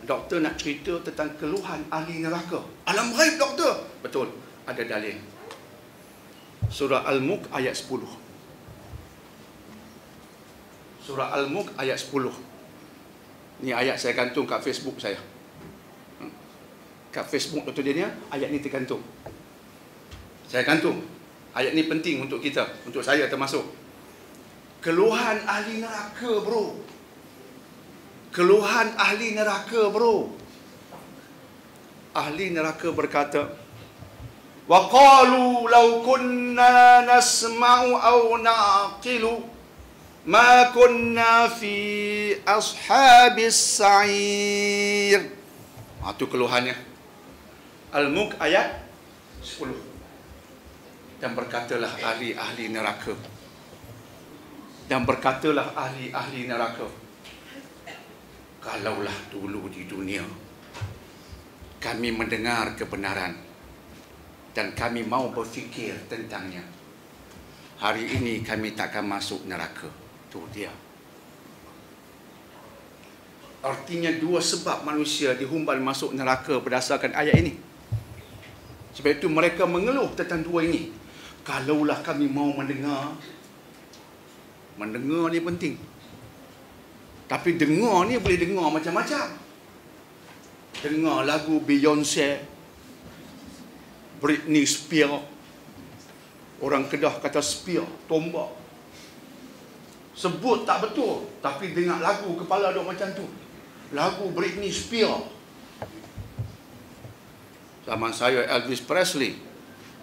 Doktor nak cerita tentang keluhan ahli neraka. Alam ghaib doktor. Betul, ada dalil. Surah Al-Mulk ayat 10. Surah Al-Mulk ayat 10. Ni ayat saya gantung kat Facebook saya. Kat Facebook Dr. Daniel, ayat ni tergantung. Saya gantung. Ayat ni penting untuk kita, untuk saya termasuk. Keluhan ahli neraka, bro. Keluhan ahli neraka, bro. Ahli neraka berkata, wa qalu law kunna nasma'u aw naqilu ma kunna fi ashabis sa'ir. Itu keluhannya. Al-Mulk ayat 10. Dan berkatalah ahli-ahli neraka. Dan berkatalah ahli-ahli neraka, kalaulah dulu di dunia kami mendengar kebenaran dan kami mau berfikir tentangnya, hari ini kami takkan masuk neraka. Itu dia. Artinya dua sebab manusia dihumban masuk neraka berdasarkan ayat ini. Sebab itu mereka mengeluh tentang dua ini. Kalaulah kami mau mendengar. Mendengar ni penting. Tapi dengar ni boleh dengar macam-macam. Dengar lagu Beyonce, Britney Spears. Orang Kedah kata spear, tombak. Sebut tak betul, tapi dengar lagu kepala duk macam tu. Lagu Britney Spears. Zaman saya Elvis Presley,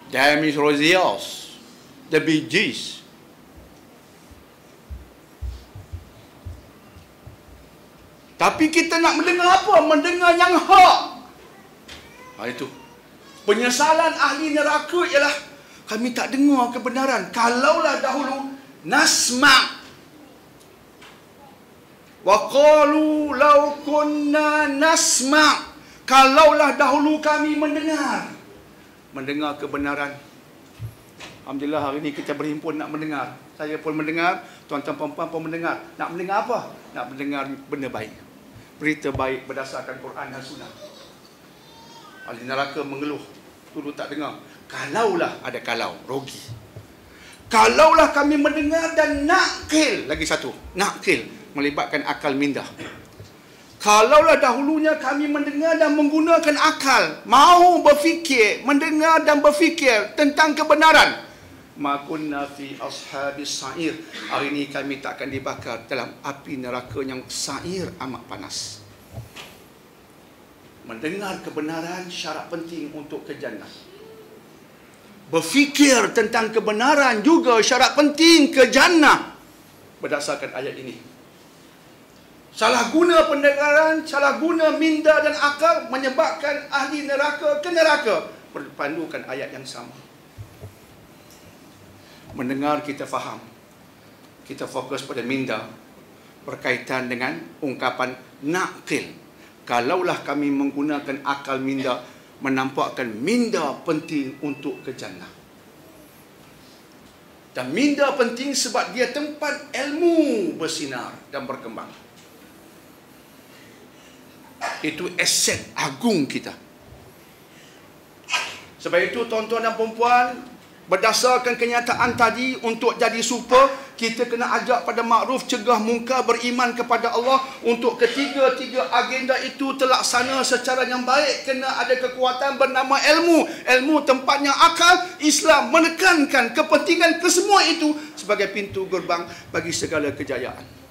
James Rosiers, The Bee Gees. Tapi kita nak mendengar apa? Mendengar yang hak. Itu. Penyesalan ahli neraka ialah kami tak dengar kebenaran. Kalaulah dahulu nasma' wa qalu law kunna nasma'. Kalaulah dahulu kami mendengar kebenaran. Alhamdulillah hari ini kita berhimpun nak mendengar. Saya pun mendengar, tuan-tuan puan-puan pun mendengar. Nak mendengar apa? Nak mendengar benda baik. Berita baik berdasarkan Quran dan Sunnah. Ahli neraka mengeluh, dulu tak dengar. Kalaulah, ada kalau, rogi. Kalaulah kami mendengar dan nakil, lagi satu, nakil, melibatkan akal minda. Kalaulah dahulunya kami mendengar dan menggunakan akal, mau berfikir, mendengar dan berfikir tentang kebenaran, ma kunna fi ashabis sa'ir. Hari ini kami tak akan dibakar dalam api neraka yang sa'ir amat panas. Mendengar kebenaran syarat penting untuk ke jannah. Berfikir tentang kebenaran juga syarat penting ke jannah berdasarkan ayat ini. Salah guna pendengaran, salah guna minda dan akal menyebabkan ahli neraka ke neraka. Berpandukan ayat yang sama. Mendengar kita faham, kita fokus pada minda, berkaitan dengan ungkapan nakil. Kalaulah kami menggunakan akal minda, menampakkan minda penting untuk ke jannah. Dan minda penting sebab dia tempat ilmu bersinar dan berkembang. Itu aset agung kita. Sebab itu tuan-tuan dan puan-puan, berdasarkan kenyataan tadi, untuk jadi super, kita kena ajak pada makruf, cegah mungkar, beriman kepada Allah. Untuk ketiga-tiga agenda itu terlaksana secara yang baik, kena ada kekuatan bernama ilmu. Ilmu tempatnya akal. Islam menekankan kepentingan kesemua itu sebagai pintu gerbang bagi segala kejayaan.